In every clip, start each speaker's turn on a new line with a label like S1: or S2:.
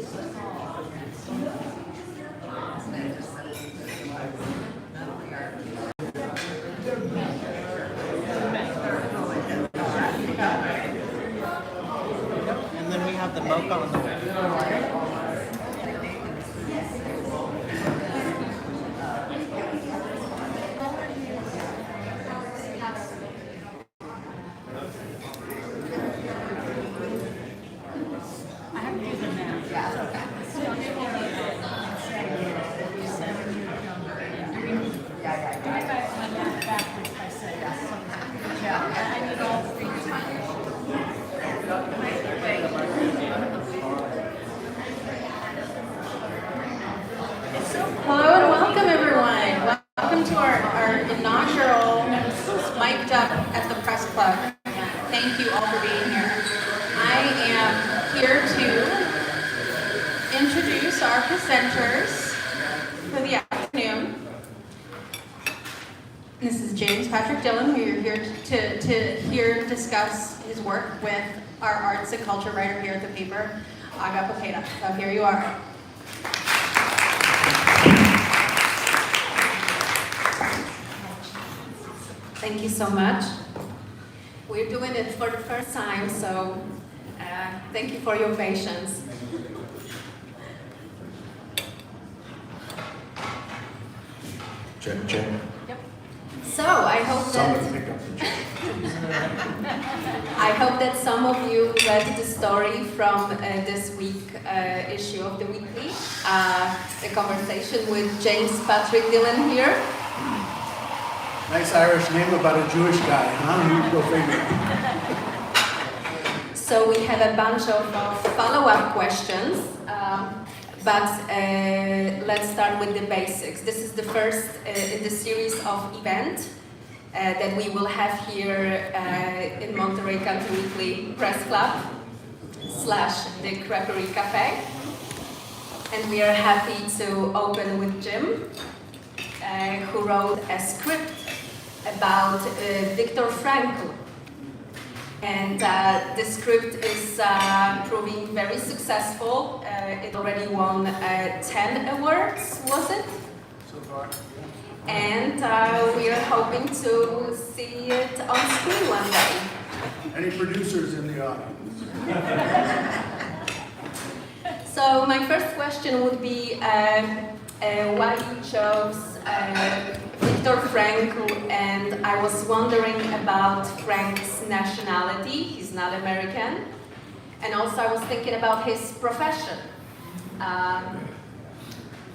S1: And then we have the mocha on the way.
S2: Hello and welcome everyone. Welcome to our inaugural Mic'd Up at the Press Club. Thank you all for being here. I am here to introduce our presenters for the afternoon. This is James Patrick Dillon, who you're here to discuss his work with our arts and culture writer here at the paper, Aga Popeda. So here you are. Thank you so much. We're doing it for the first time, so thank you for your patience.
S3: Check.
S2: Yep. So I hope that some of you read the story from this week issue of the Weekly, a conversation with James Patrick Dillon here.
S3: Nice Irish name about a Jewish guy, huh? Go figure.
S2: So we have a bunch of follow-up questions, but let's start with the basics. This is the first in the series of events that we will have here in Monterey Country Weekly Press Club / the Creperie Cafe. And we are happy to open with Jim, who wrote a script about Viktor Frankl. And the script is proving very successful. It already won 10 awards, was it?
S3: So far.
S2: And we are hoping to see it on screen one day.
S3: Any producers in the audience?
S2: So my first question would be why you chose Viktor Frankl, and I was wondering about Frank's nationality. He's not American. And also I was thinking about his profession.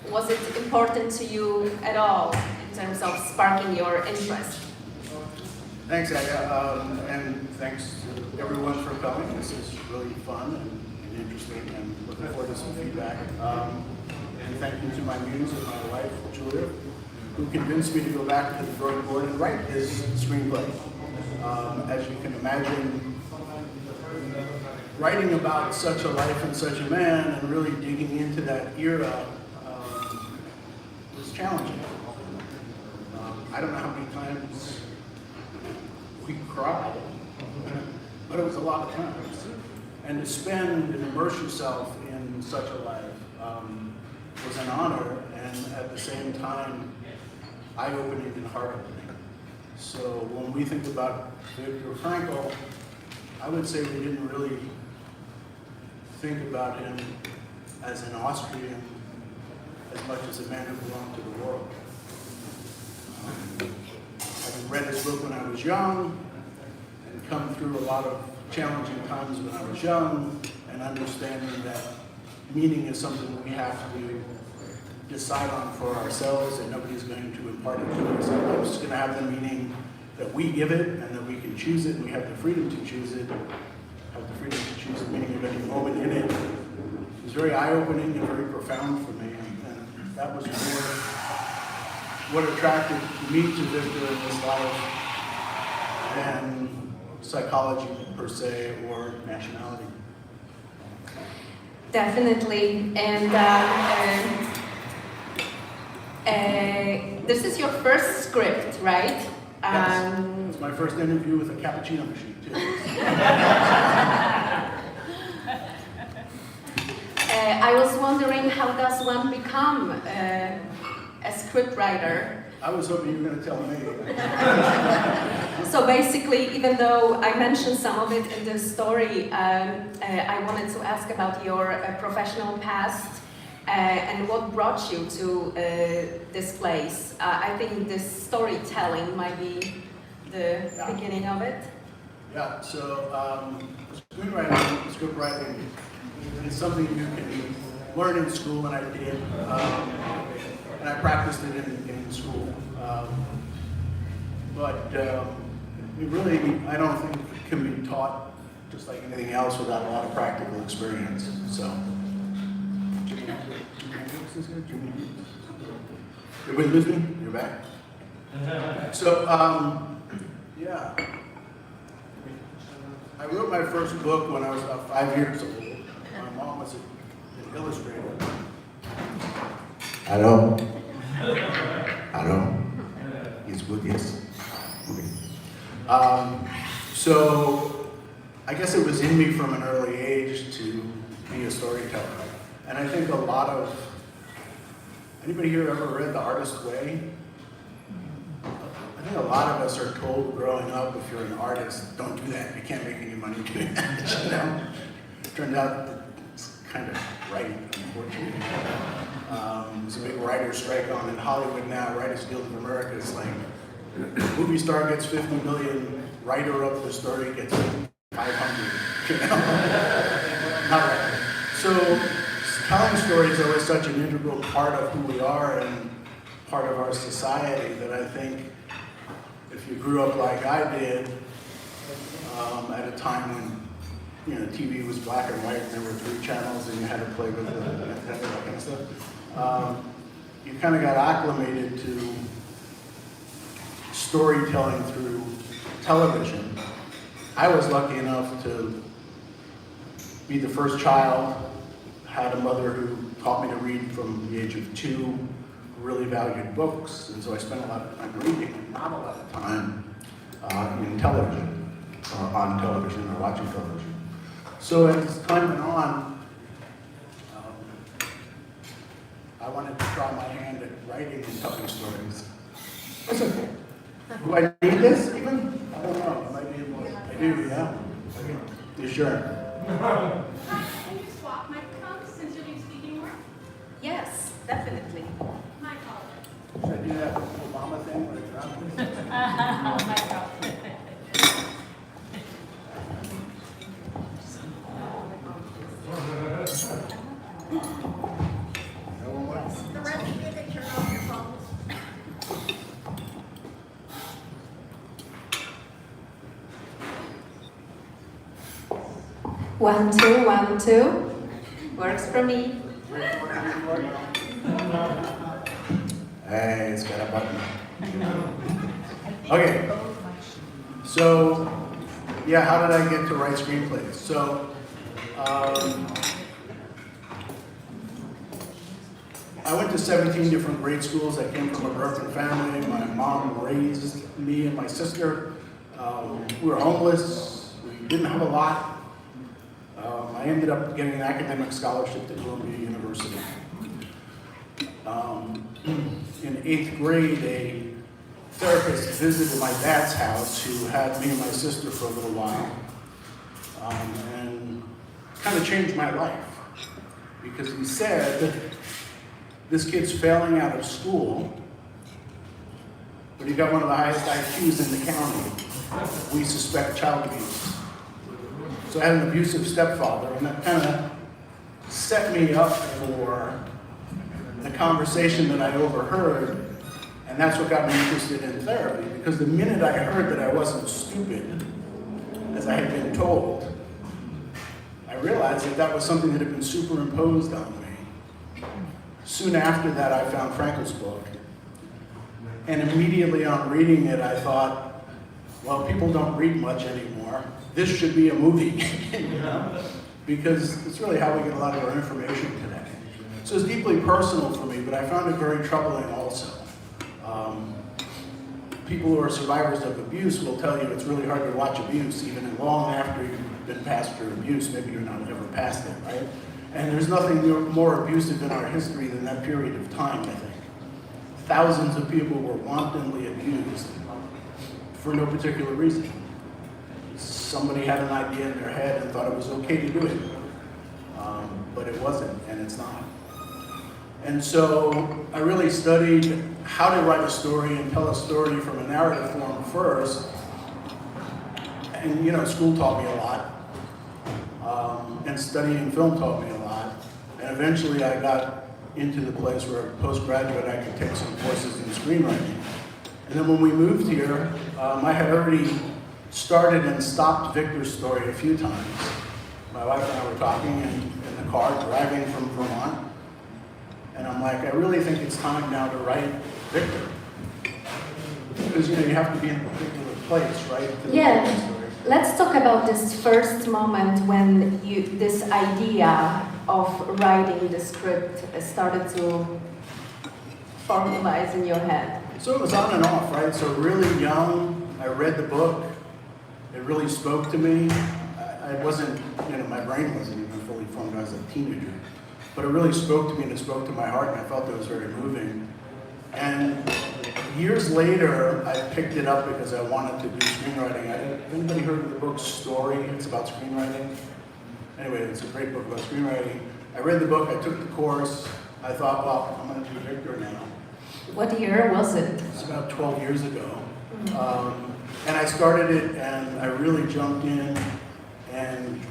S2: Was it important to you at all in terms of sparking your interest?
S3: Thanks, Aga, and thanks to everyone for coming. This is really fun and interesting, and looking forward to some feedback. And thank you to my muse and my wife, Julia, who convinced me to go back to the drawing board and write his screenplay. As you can imagine, writing about such a life and such a man and really digging into that era was challenging. I don't know how many times we cried, but it was a lot of times. And to spend and immerse yourself in such a life was an honor, and at the same time, eye-opening and heart-opening. So when we think about Viktor Frankl, I would say we didn't really think about him as an Austrian as much as a man who belonged to the world. Having read his book when I was young, and come through a lot of challenging times when I was young, and understanding that meaning is something we have to decide on for ourselves, and nobody's going to impart it to us. It's just going to have the meaning that we give it, and that we can choose it, and we have the freedom to choose it, have the freedom to choose the meaning of any moment in it. It was very eye-opening and very profound for me, and that was more what attracted me to Viktor in his life than psychology per se or nationality.
S2: Definitely, and this is your first script, right?
S3: Yes. It's my first interview with a cappuccino machine, too.
S2: I was wondering, how does one become a scriptwriter?
S3: I was hoping you were going to tell me.
S2: So basically, even though I mentioned some of it in the story, I wanted to ask about your professional past and what brought you to this place. I think this storytelling might be the beginning of it.
S3: Yeah, so screenwriting, script writing is something you can learn in school, and I did. And I practiced it in school. But it really, I don't think it can be taught just like anything else without a lot of practical experience. So, everybody lose me? You're back? So, yeah. I wrote my first book when I was about 5 years old. My mom was an illustrator. Hello? Hello? It's good, yes? Okay. So, I guess it was in me from an early age to be a storyteller. And I think a lot of, anybody here ever read The Artist's Way? I think a lot of us are told growing up, if you're an artist, don't do that. You can't make any money doing that, you know? It turned out that it's kind of right, unfortunately. There's a big writer's strike on in Hollywood now. Writers Guild of America is like, movie star gets 50 million, writer of the story gets 500, you know? Not right. So telling stories though is such an integral part of who we are and part of our society that I think if you grew up like I did, at a time when TV was black and white and there were 3 channels and you had to play with the antenna, that kind of stuff, you kind of got acclimated to storytelling through television. I was lucky enough to be the first child, had a mother who taught me to read from the age of 2, really valued books, and so I spent a lot of time reading, not a lot of time in television, or on television, or watching television. So as time went on, I wanted to try my hand at writing and telling stories. That's okay. Do I need this even? I don't know. I might need more. I do, yeah? Okay. You sure?
S4: Can you swap microphones since you'll be speaking more?
S2: Yes, definitely.
S4: My apologies.
S3: Should I do that Obama thing where it's around?
S4: My apologies. The rest of you that turn off your phones.
S2: One, two, 1, 2. Works for me.
S3: Hey, it's got a button. Okay. So, yeah, how did I get to write screenplays? So, I went to 17 different grade schools. I came from a broken family. My mom raised me and my sister. We were homeless. We didn't have a lot. I ended up getting an academic scholarship to Columbia University. In 8th grade, a therapist visited my dad's house who had me and my sister for a little while. And kind of changed my life. Because he said, this kid's failing out of school, but he got one of the highest IQs in the county. We suspect child abuse. So I had an abusive stepfather, and that kind of set me up for the conversation that I overheard, and that's what got me interested in therapy, because the minute I heard that I wasn't stupid, as I had been told, I realized that that was something that had been superimposed on me. Soon after that, I found Frankel's book, and immediately on reading it, I thought, well, people don't read much anymore. This should be a movie, you know? Because it's really how we get a lot of our information today. So it's deeply personal for me, but I found it very troubling also. People who are survivors of abuse will tell you it's really hard to watch abuse, even long after you've been past your abuse. Maybe you're not ever past it, right? And there's nothing more abusive in our history than that period of time, I think. Thousands of people were wantonly abused for no particular reason. Somebody had an idea in their head and thought it was okay to do it. But it wasn't, and it's not. And so I really studied how to write a story and tell a story from a narrative form first. And you know, school taught me a lot. And studying film taught me a lot. And eventually I got into the place where postgraduate I could take some courses in screenwriting. And then when we moved here, I had already started and stopped Victor's story a few times. My wife and I were talking in the car, driving from Vermont. And I'm like, I really think it's time now to write Victor. Because you know, you have to be in a particular place, right?
S2: Yeah. Let's talk about this first moment when this idea of writing the script started to formalize in your head.
S3: So it was on and off, right? So really young, I read the book. It really spoke to me. I wasn't, you know, my brain wasn't even fully formed. I was a teenager. But it really spoke to me, and it spoke to my heart, and I felt it was very moving. And years later, I picked it up because I wanted to do screenwriting. Anybody heard of the book Story? It's about screenwriting. Anyway, it's a great book about screenwriting. I read the book, I took the course. I thought, well, I'm going to do Victor now.
S2: What year was it?
S3: It's about 12 years ago. And I started it, and I really jumped in, and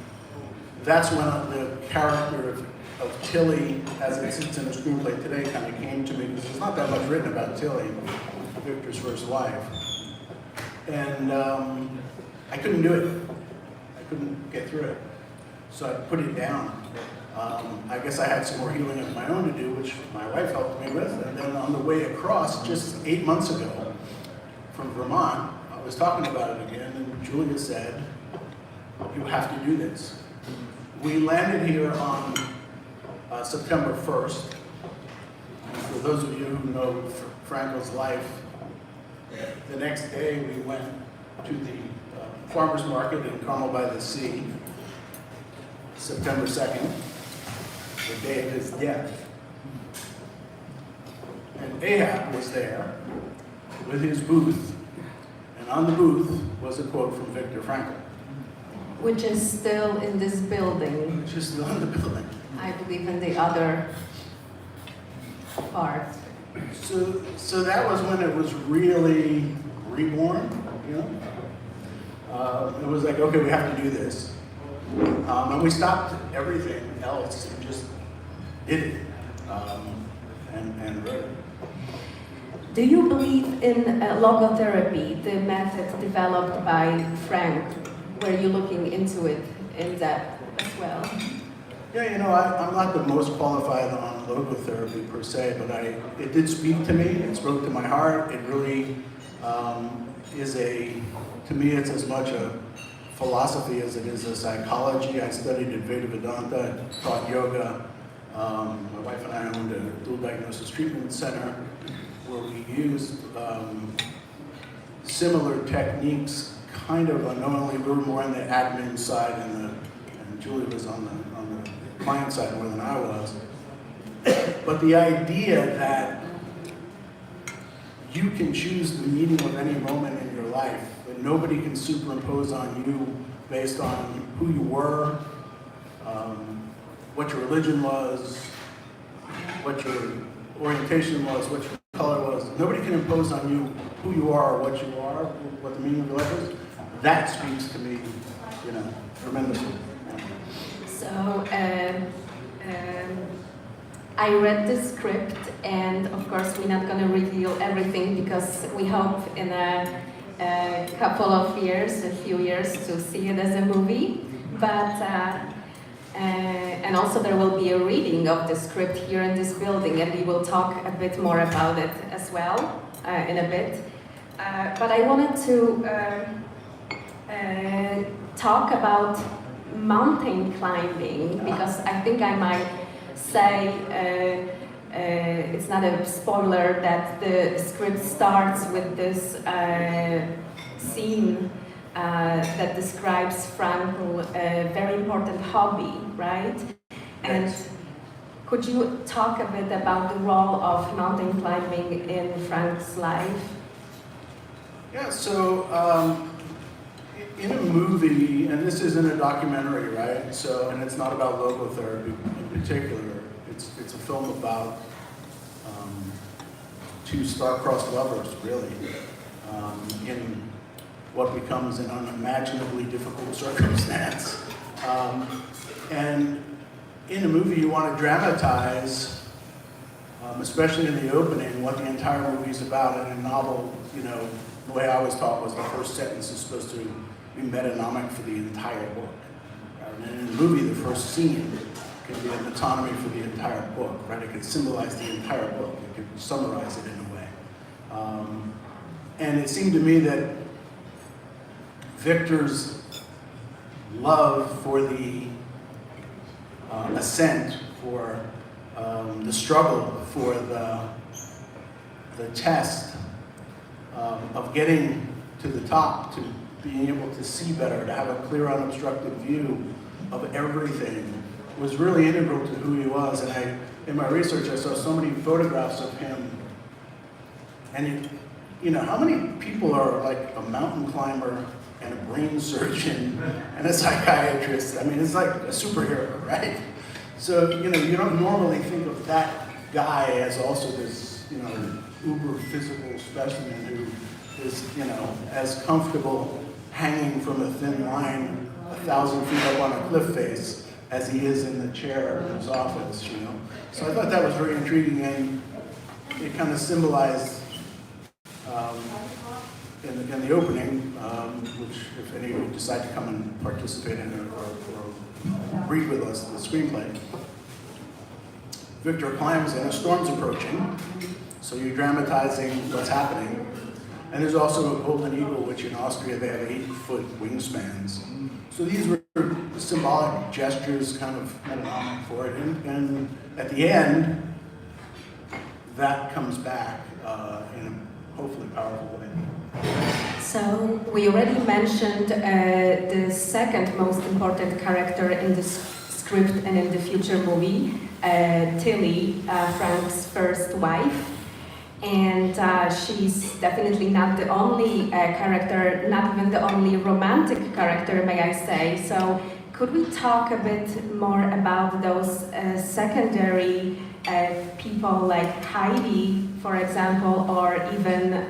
S3: that's when the character of Tilly, as it sits in the screenplay today, kind of came to me, because there's not that much written about Tilly, Victor's first wife. And I couldn't do it. I couldn't get through it. So I put it down. I guess I had some more healing of my own to do, which my wife helped me with. And then on the way across, just 8 months ago, from Vermont, I was talking about it again, and Julia said, you have to do this. We landed here on September 1st. And for those of you who know Frankel's life, the next day we went to the farmer's market in Carmel by the Sea, September 2nd, the day of his death. And Ahab was there with his booth, and on the booth was a quote from Viktor Frankl.
S2: Which is still in this building.
S3: Which is still in the building.
S2: I believe in the other part.
S3: So that was when it was really reborn, you know? It was like, okay, we have to do this. And we stopped everything else and just did it, and wrote it.
S2: Do you believe in logotherapy, the method developed by Frank? Were you looking into it in depth as well?
S3: Yeah, you know, I'm not the most qualified on logotherapy per se, but it did speak to me. It spoke to my heart. It really to me, it's as much a philosophy as it is a psychology. I studied at Veda Vedanta, taught yoga. My wife and I owned a dual diagnosis treatment center where we used similar techniques, kind of unknowingly. We were more on the admin side, and Julie was on the client side more than I was. But the idea that you can choose the meaning of any moment in your life, that nobody can superimpose on you based on who you were, what your religion was, what your orientation was, what your color was. Nobody can impose on you who you are or what you are, what the meaning of your life is. That speaks to me, you know, tremendously.
S2: So, I read the script, and of course we're not going to reveal everything because we hope in a couple of years, a few years, to see it as a movie. But and also there will be a reading of the script here in this building, and we will talk a bit more about it as well in a bit. But I wanted to talk about mountain climbing, because I think I might say it's not a spoiler that the script starts with this scene that describes Frankel's very important hobby, right? And
S3: Yes.
S2: could you talk a bit about the role of mountain climbing in Frank's life?
S3: Yeah, so in a movie, and this isn't a documentary, right? So, and it's not about logotherapy in particular. It's a film about two star-crossed lovers, really, in what becomes an unimaginably difficult circumstance. And in a movie, you want to dramatize, especially in the opening, what the entire movie is about. In a novel, you know, the way I was taught was the first sentence is supposed to be metonymic for the entire book. And in a movie, the first scene can be a metonymy for the entire book, right? It could symbolize the entire book. It could summarize it in a way. And it seemed to me that Victor's love for the ascent, for the struggle, for the test of getting to the top, to being able to see better, to have a clear, unobstructed view of everything, was really integral to who he was. And in my research, I saw so many photographs of him. And you know, how many people are like a mountain climber and a brain surgeon and a psychiatrist? I mean, it's like a superhero, right? So, you know, you don't normally think of that guy as also this, you know, uber physical specimen who is, you know, as comfortable hanging from a thin line 1,000 feet up on a cliff face as he is in the chair in his office, you know. So I thought that was very intriguing, and it kind of symbolized in the opening, which if any of you decide to come and participate in it or read with us the screenplay, Victor climbs and a storm's approaching, so you're dramatizing what's happening. And there's also a golden eagle, which in Austria they have 8-foot wingspans. So these were symbolic gestures, kind of for it. And at the end, that comes back in a hopefully powerful way.
S2: So we already mentioned the second most important character in the script and in the future movie, Tilly, Frank's first wife. And she's definitely not the only character, not even the only romantic character, may I say. So could we talk a bit more about those secondary people like Heidi, for example, or even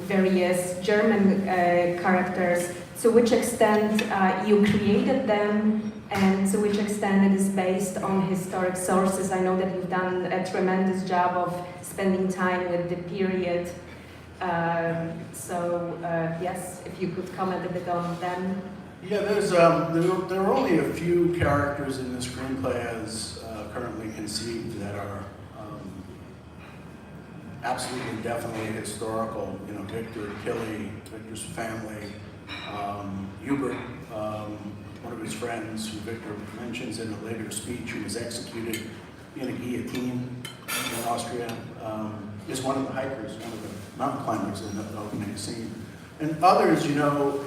S2: various German characters? To which extent you created them, and to which extent it is based on historic sources? I know that you've done a tremendous job of spending time with the period. Yes, if you could comment a bit on them.
S3: Yeah, there are only a few characters in the screenplay as currently conceived that are absolutely, definitely historical. You know, Victor, Tilly, Victor's family, Hubert, one of his friends, who Victor mentions in a later speech, who was executed in a guillotine in Austria, is one of the hikers, one of the mountain climbers in the opening scene. And others, you know,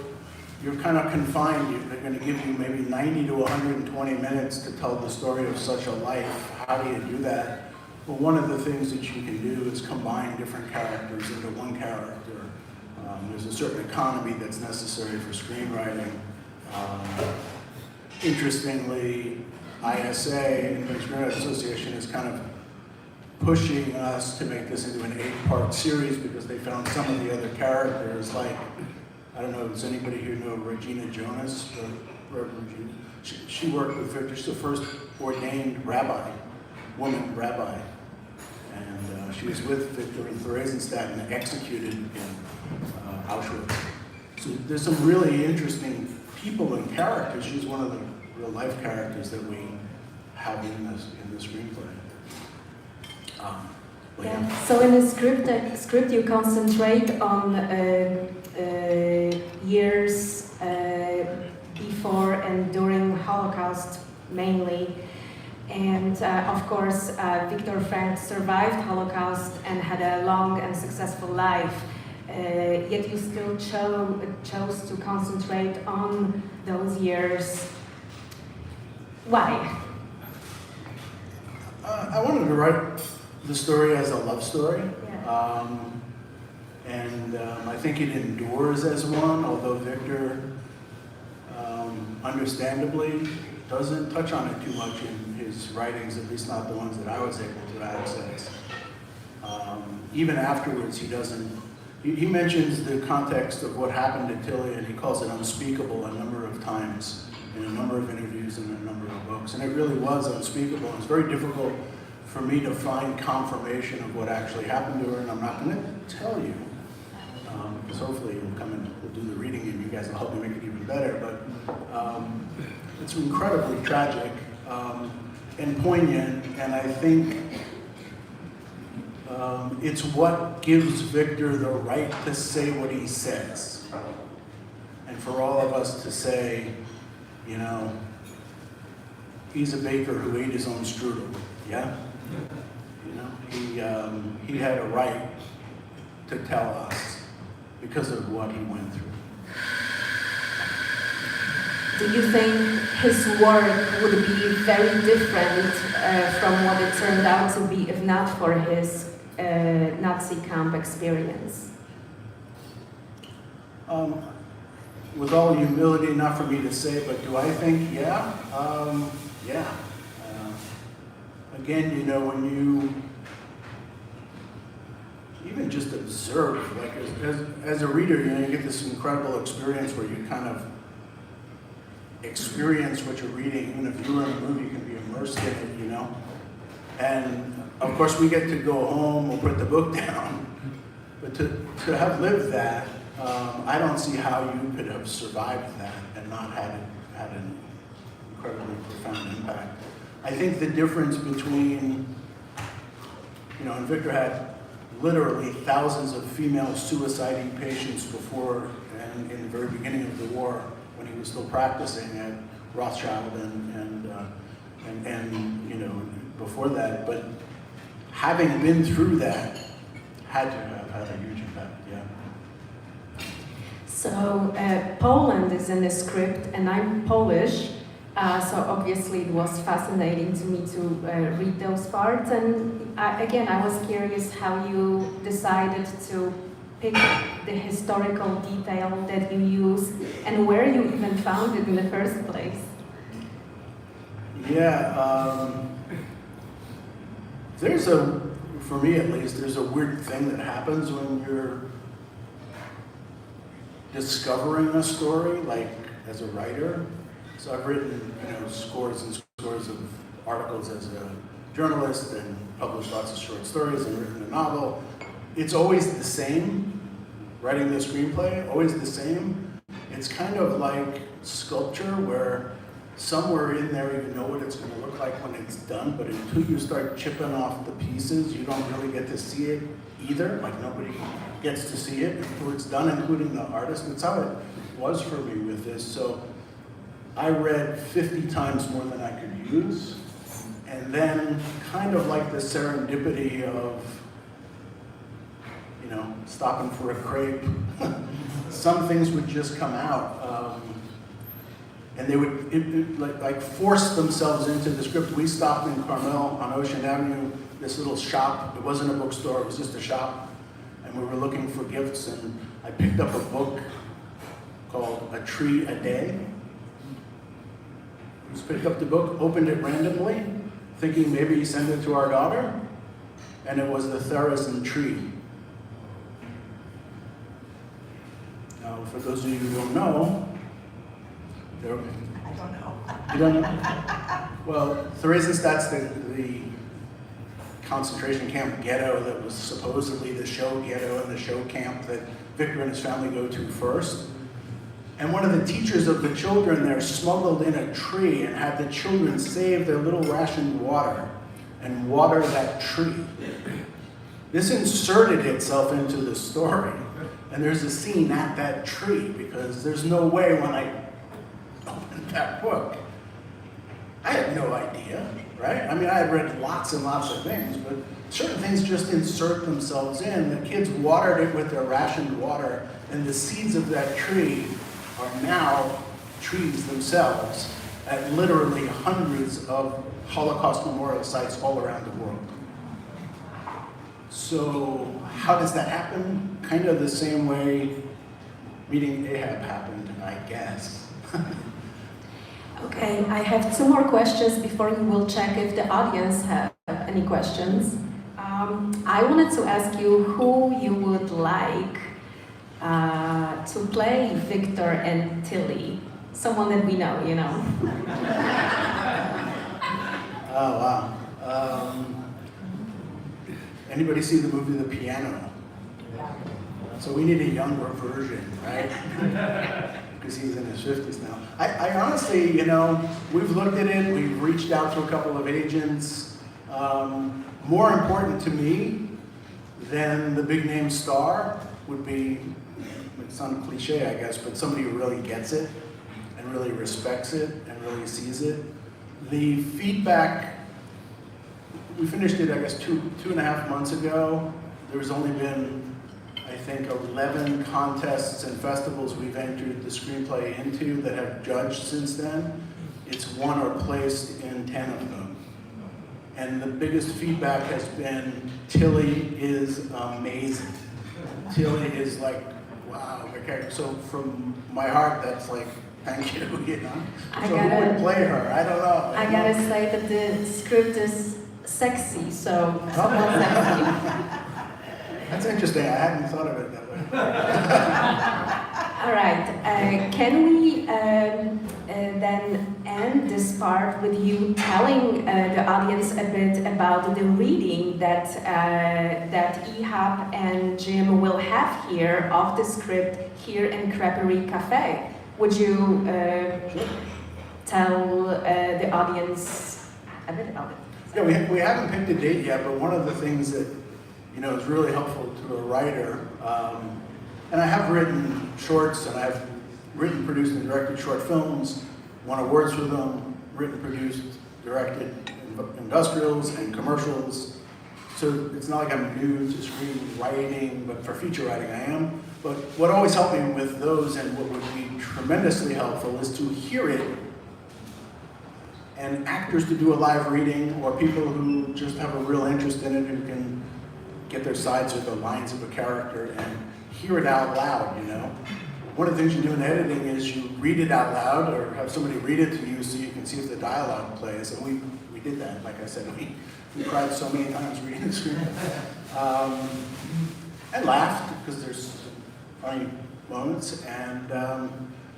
S3: you're kind of confined. They're going to give you maybe 90 to 120 minutes to tell the story of such a life. How do you do that? Well, one of the things that you can do is combine different characters into one character. There's a certain economy that's necessary for screenwriting. Interestingly, ISA, Independent Screenwriters Association, is kind of pushing us to make this into an 8-part series because they found some of the other characters, like, I don't know, does anybody here know Regina Jonas? She worked with Victor. She's the first ordained rabbi, woman rabbi. And she was with Victor in Theresienstadt and executed in Auschwitz. So there's some really interesting people and characters. She's one of the real life characters that we have in the screenplay.
S2: Yeah. So in the script you concentrate on years before and during Holocaust mainly. And of course, Victor Frank survived Holocaust and had a long and successful life. Yet you still chose to concentrate on those years. Why?
S3: I wanted to write the story as a love story.
S2: Yeah.
S3: I think it endures as one, although Victor, understandably, doesn't touch on it too much in his writings, at least not the ones that I was able to access. Even afterwards, he doesn't, he mentions the context of what happened to Tilly, and he calls it unspeakable a number of times in a number of interviews and a number of books. And it really was unspeakable. It's very difficult for me to find confirmation of what actually happened to her, and I'm not going to tell you. Because hopefully you'll come and we'll do the reading and you guys will help me make it even better. But it's incredibly tragic and poignant, and I think it's what gives Victor the right to say what he says. And for all of us to say, you know, he's a baker who ate his own strudel, yeah? You know, he had a right to tell us because of what he went through.
S2: Do you think his work would be very different from what it turned out to be if not for his Nazi camp experience?
S3: With all humility, not for me to say, but do I think, yeah? Yeah. Again, you know, when you even just observe, like as a reader, you know, you get this incredible experience where you kind of experience what you're reading. Even if you were in a movie, you can be immersed in it, you know. And of course, we get to go home, we'll put the book down. But to have lived that, I don't see how you could have survived that and not had an incredibly profound impact. I think the difference between, you know, and Victor had literally thousands of female suiciding patients before and in the very beginning of the war when he was still practicing at Rothschild and you know, before that. But having been through that had to have had a huge impact, yeah.
S2: So Poland is in the script, and I'm Polish, so obviously it was fascinating to me to read those parts. And again, I was curious how you decided to pick the historical detail that you use and where you even found it in the first place.
S3: Yeah, for me at least, there's a weird thing that happens when you're discovering a story, like as a writer. So I've written, you know, scores and scores of articles as a journalist and published lots of short stories and written a novel. It's always the same, writing the screenplay, always the same. It's kind of like sculpture where somewhere in there you know what it's going to look like when it's done, but until you start chipping off the pieces, you don't really get to see it either. Like nobody gets to see it until it's done, including the artist. That's how it was for me with this. So I read 50 times more than I could use, and then kind of like the serendipity of, you know, stopping for a crepe. Some things would just come out, and they would like force themselves into the script. We stopped in Carmel on Ocean Avenue, this little shop. It wasn't a bookstore, it was just a shop, and we were looking for gifts, and I picked up a book called A Tree a Day. I just picked up the book, opened it randomly, thinking maybe send it to our daughter, and it was the Therazin tree. Now, for those of you who don't know,
S1: I don't know.
S3: you don't know? Well, Theresienstadt's the concentration camp ghetto that was supposedly the show ghetto and the show camp that Victor and his family go to first. And one of the teachers of the children there smuggled in a tree and had the children save their little rationed water and water that tree. This inserted itself into the story. And there's a scene at that tree because there's no way when I opened that book, I had no idea, right? I mean, I had read lots and lots of things, but certain things just insert themselves in. The kids watered it with their rationed water, and the seeds of that tree are now trees themselves. at literally hundreds of Holocaust memorial sites all around the world. So how does that happen? Kind of the same way meeting Ahab happened, I guess.
S2: Okay, I have two more questions before we will check if the audience have any questions. I wanted to ask you who you would like to play Victor and Tilly. Someone that we know, you know.
S3: Oh, wow. Anybody see the movie The Piano? So we need a younger version, right? Because he's in his 50s now. I honestly, you know, we've looked at it, we've reached out to a couple of agents. More important to me than the big name star would be, it sounds cliche, I guess, but somebody who really gets it and really respects it and really sees it. The feedback, we finished it, I guess, two and a half months ago. There's only been, I think, 11 contests and festivals we've entered the screenplay into that have judged since then. It's won or placed in 10 of them. And the biggest feedback has been, Tilly is amazing. Tilly is like, wow, okay. So from my heart, that's like, thank you, you know? So who would play her? I don't know.
S2: I gotta say that the script is sexy, so someone sexy.
S3: That's interesting. I hadn't thought of it that way.
S2: All right. Can we then end this part with you telling the audience a bit about the reading that that Ehab and Jim will have here of the script here in Creperie Cafe? Would you tell the audience a bit about it?
S3: Yeah, we haven't picked a date yet, but one of the things that is really helpful to a writer, and I have written shorts, and I've written, produced, and directed short films, won awards for them, written, produced, directed industrials and commercials. So it's not like I'm new to screenwriting, but for feature writing I am. But what always helped me with those, and what would be tremendously helpful, is to hear it, and actors to do a live reading, or people who just have a real interest in it, who can get their sides or the lines of a character and hear it out loud, you know? One of the things you do in editing is you read it out loud, or have somebody read it to you so you can see if the dialogue plays. And we did that, like I said, we cried so many times reading the script. And laughed, because there's funny moments, and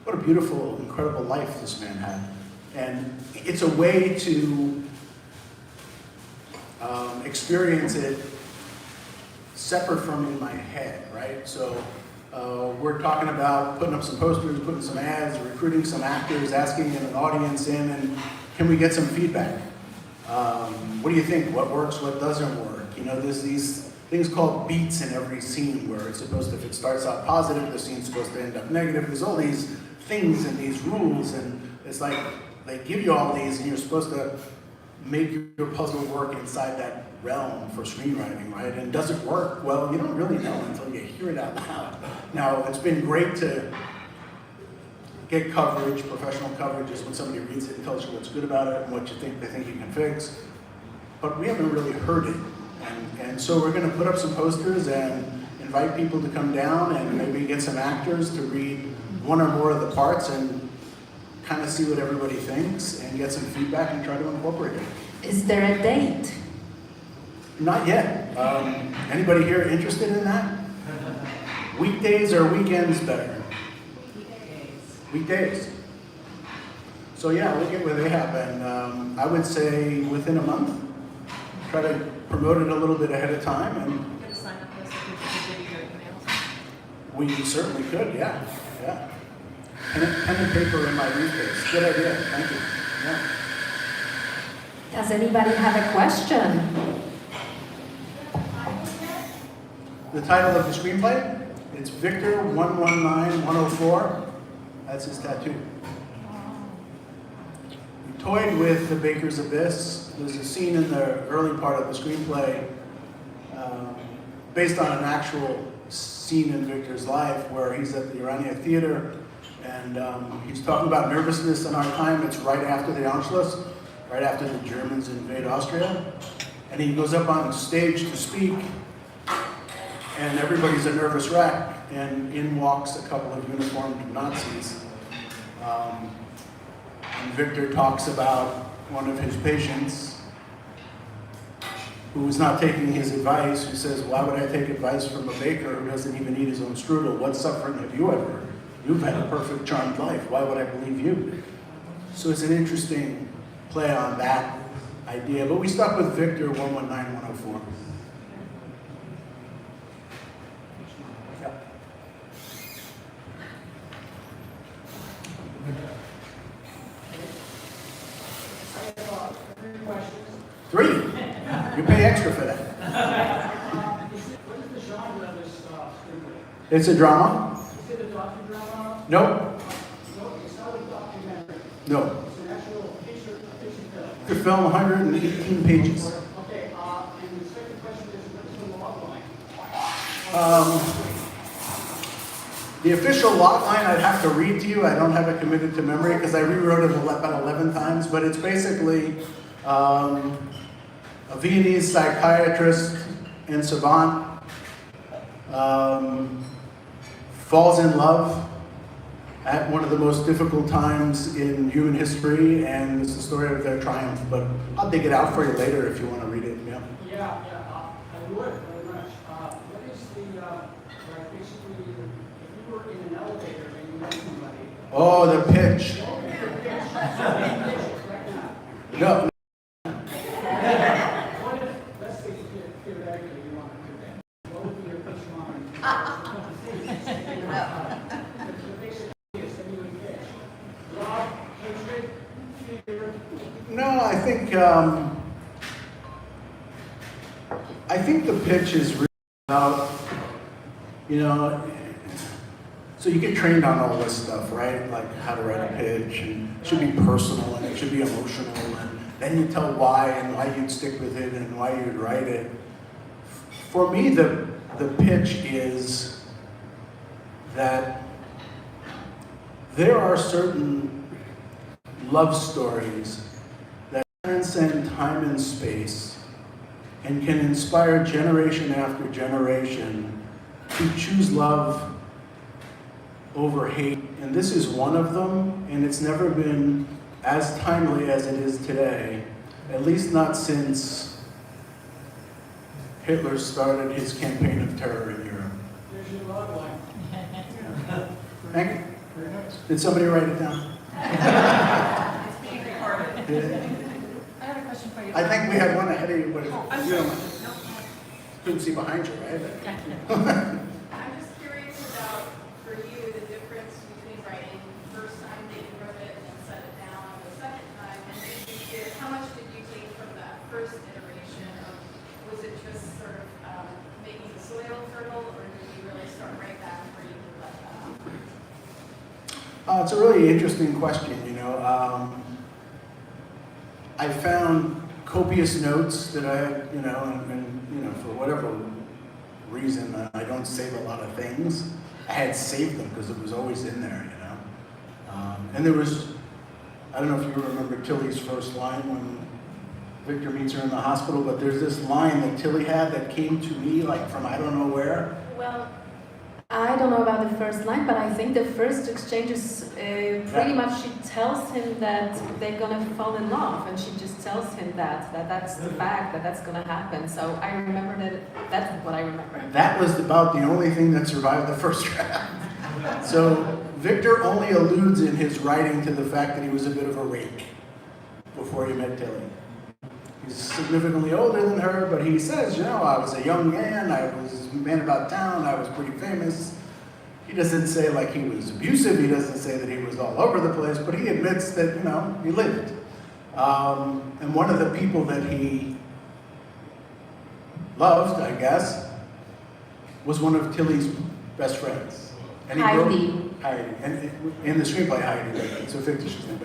S3: what a beautiful, incredible life this man had. And it's a way to experience it separate from in my head, right? So we're talking about putting up some posters, putting some ads, recruiting some actors, asking an audience in, and can we get some feedback? What do you think? What works? What doesn't work? You know, there's these things called beats in every scene where it's supposed to, if it starts out positive, the scene's supposed to end up negative. There's all these things and these rules, and it's like they give you all these, and you're supposed to make your puzzle work inside that realm for screenwriting, right? And does it work? Well, you don't really know until you hear it out loud. Now, it's been great to get coverage, professional coverage, is when somebody reads it and tells you what's good about it and what they think you can fix. But we haven't really heard it. And so we're going to put up some posters and invite people to come down and maybe get some actors to read one or more of the parts and kind of see what everybody thinks and get some feedback and try to incorporate it.
S2: Is there a date?
S3: Not yet. Anybody here interested in that? Weekdays or weekends better? Weekdays. So yeah, we'll get with Ahab, and I would say within a month. Try to promote it a little bit ahead of time, and
S4: Get a sign up list of people who give you your emails.
S3: we certainly could, yeah. Pen and paper in my briefcase. Good idea, thank you. Yeah.
S2: Does anybody have a question?
S3: The title of the screenplay, it's Victor 119104. That's his tattoo. We toyed with the Baker's Abyss. There's a scene in the early part of the screenplay based on an actual scene in Victor's life where he's at the Urania Theater And he's talking about nervousness in our time. It's right after the Anschluss, right after the Germans invade Austria. And he goes up on stage to speak, and everybody's a nervous wreck, and in walks a couple of uniformed Nazis. And Victor talks about one of his patients who was not taking his advice, who says, why would I take advice from a baker who doesn't even eat his own strudel? What suffering have you ever? You've had a perfect, charmed life. Why would I believe you? So it's an interesting play on that idea. But we stuck with Victor 119104. Yep. Three. You pay extra for that.
S5: What is the genre of this screenplay?
S3: It's a drama.
S5: Is it a docudrama?
S3: No.
S5: No, it's not a documentary.
S3: No.
S5: It's an actual fiction film.
S3: The film, 118 pages.
S5: Okay, and the second question is, what is the log line?
S3: The official log line I'd have to read to you. I don't have it committed to memory because I rewrote it about 11 times, but it's basically a Viennese psychiatrist and savant falls in love at one of the most difficult times in human history, and it's the story of their triumph. But I'll dig it out for you later if you want to read it. Yeah.
S5: I would very much. What is the, like basically, if you were in an elevator and you met somebody?
S3: Oh, the pitch. No.
S5: What if, let's say theoretically you want to do that, what would be your pitch line? The basic idea is that you would pitch. Love, hatred, fear.
S3: No, I think the pitch is really about, so you get trained on all this stuff, right? Like how to write a pitch, and it should be personal, and it should be emotional, and then you tell why, and why you'd stick with it, and why you'd write it. For me, the pitch is that there are certain love stories that transcend time and space and can inspire generation after generation to choose love over hate. And this is one of them, and it's never been as timely as it is today, at least not since Hitler started his campaign of terror in Europe.
S5: There's your log line.
S3: Thank you. Did somebody write it down?
S6: It's being recorded.
S3: Did it?
S6: I have a question for you.
S3: I think we had one ahead of you, but
S6: I'm
S3: you don't
S6: sorry.
S3: mind.
S6: No.
S3: Couldn't see behind you, right?
S4: I'm just curious about, for you, the difference between writing the first time that you wrote it and then set it down the second time, and how much did you take from that first iteration of, was it just sort of making the soil fertile, or did you really start right back where you left off?
S3: It's a really interesting question, I found copious notes that I, and for whatever reason, I don't save a lot of things. I had saved them because it was always in there, and there was, I don't know if you remember Tilly's first line when Victor meets her in the hospital, but there's this line that Tilly had that came to me like from I don't know where.
S2: Well, I don't know about the first line, but I think the first exchange is pretty much she tells him that they're gonna fall in love, and she just tells him that's the fact, that's gonna happen. So I remember that's what I remember.
S3: That was about the only thing that survived the first draft. So Victor only alludes in his writing to the fact that he was a bit of a rake before he met Tilly. He's significantly older than her, but he says, I was a young man, I was a man about town, I was pretty famous. He doesn't say like he was abusive, he doesn't say that he was all over the place, but he admits that, he lived. And one of the people that he loved, I guess, was one of Tilly's best friends. And he
S2: Heidi.
S3: Heidi. And in the screenplay, Heidi, it's a fictitious name,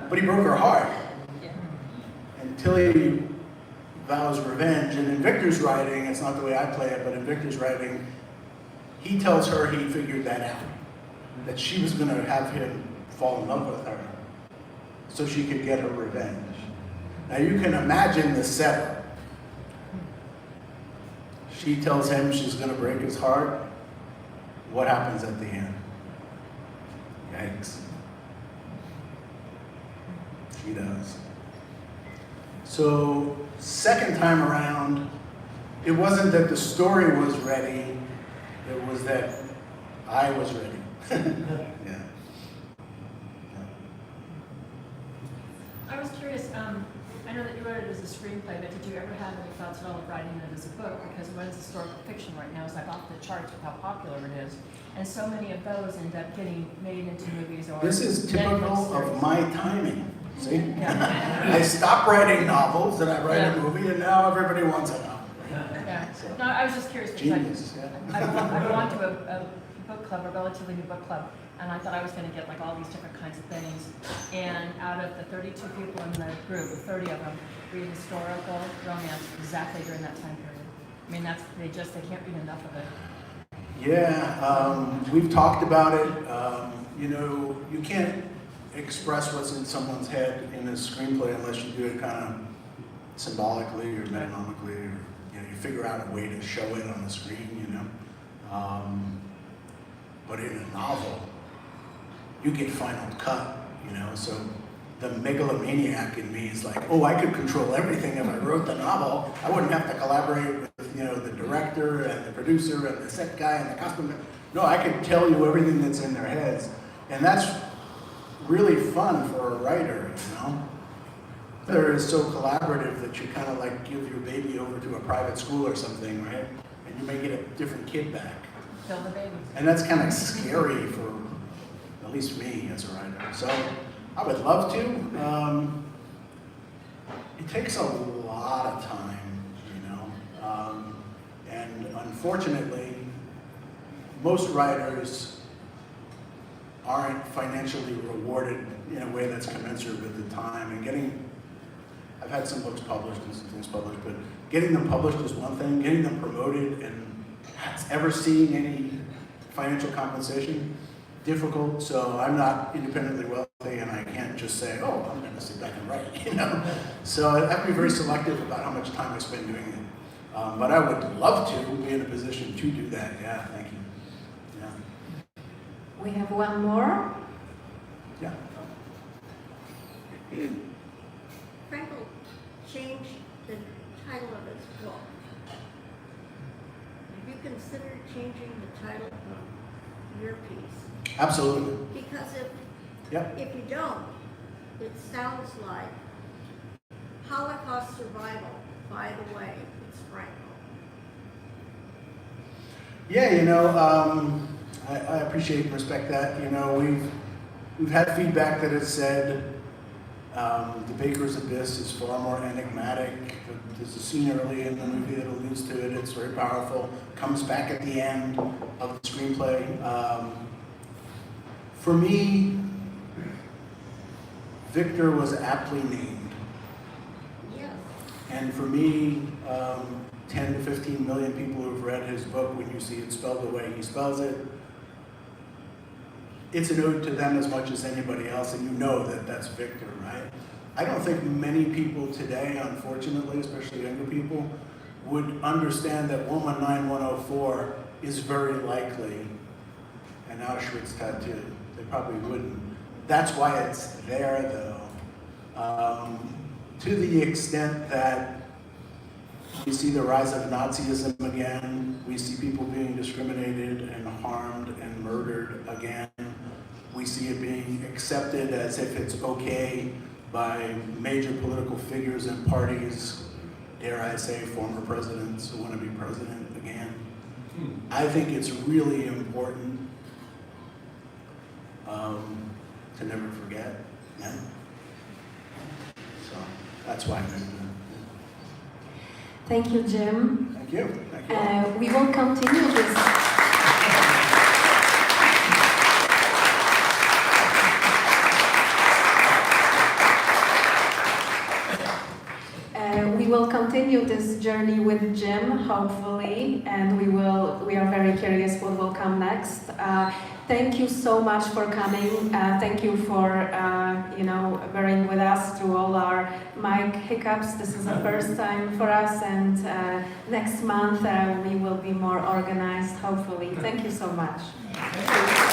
S3: but he broke her heart. And Tilly vows revenge, and in Victor's writing, it's not the way I play it, but in Victor's writing, he tells her he figured that out. that she was going to have him fall in love with her so she could get her revenge. Now you can imagine the setup. She tells him she's going to break his heart. What happens at the end? Yikes. She does. So, second time around, it wasn't that the story was ready, it was that I was ready. Yeah.
S6: I was curious, I know that you wrote it as a screenplay, but did you ever have any thoughts at all of writing it as a book? Because what is historical fiction right now is like off the charts with how popular it is. And so many of those end up getting made into movies or
S3: This is typical of my timing. See?
S6: Yeah.
S3: I stopped writing novels and I write a movie and now everybody wants a novel.
S6: Yeah. No, I was just curious because
S3: Genius, yeah.
S6: I belong to a book club, a relatively new book club, and I thought I was going to get like all these different kinds of things. And out of the 32 people in the group, 30 of them read historical romance exactly during that time period. I mean, they can't read enough of it.
S3: Yeah, we've talked about it. You know, you can't express what's in someone's head in a screenplay unless you do it kind of symbolically or metanomically, or you know, you figure out a way to show it on the screen. You know, but in a novel, you get final cut. You know, so the megalomaniac in me is like, oh, I could control everything if I wrote the novel. I wouldn't have to collaborate with, you know, the director and the producer and the set guy and the costume guy. No, I could tell you everything that's in their heads. And that's really fun for a writer, you know? There is so collaborative that you kind of like give your baby over to a private school or something, right? And you may get a different kid back.
S6: Kill the baby.
S3: And that's kind of scary for, at least me as a writer. So I would love to. It takes a lot of time, you know? And unfortunately, most writers aren't financially rewarded in a way that's commensurate with the time. And I've had some books published and some things published, but getting them published is one thing, getting them promoted and ever seeing any financial compensation, difficult. So I'm not independently wealthy and I can't just say, oh, I'm gonna sit back and write, you know? So I have to be very selective about how much time I spend doing it. But I would love to be in a position to do that, yeah, thank you. Yeah.
S2: We have one more.
S3: Yeah.
S7: Frankel changed the title of his book. Have you considered changing the title of your piece?
S3: Absolutely.
S7: Because
S3: Yep.
S7: if you don't, it sounds like Holocaust survival, by the way, it's Frankel.
S3: Yeah, you know, I appreciate and respect that. You know, we've had feedback that has said the Baker's Abyss is far more enigmatic. There's a scene early in the movie that alludes to it. It's very powerful. Comes back at the end of the screenplay. For me, Victor was aptly named.
S7: Yes.
S3: And for me, 10 to 15 million people who've read his book, when you see it spelled the way he spells it, it's an ode to them as much as anybody else, and you know that that's Victor, right? I don't think many people today, unfortunately, especially younger people, would understand that Woman 9104 is very likely an Auschwitz tattoo. They probably wouldn't. That's why it's there, though. To the extent that we see the rise of Nazism again, we see people being discriminated and harmed and murdered again. We see it being accepted as if it's okay by major political figures and parties, dare I say, former presidents who want to be president again. I think it's really important to never forget. Yeah. So that's why I'm doing that.
S2: Thank you, Jim.
S3: Thank you. Thank you.
S2: We will continue this. We will will continue this journey with Jim, hopefully, and we are very curious what will come next. Thank you so much for coming. Thank you for bearing with us through all our mic hiccups. This is the first time for us, and next month we will be more organized, hopefully. Thank you so much.
S3: Thank you.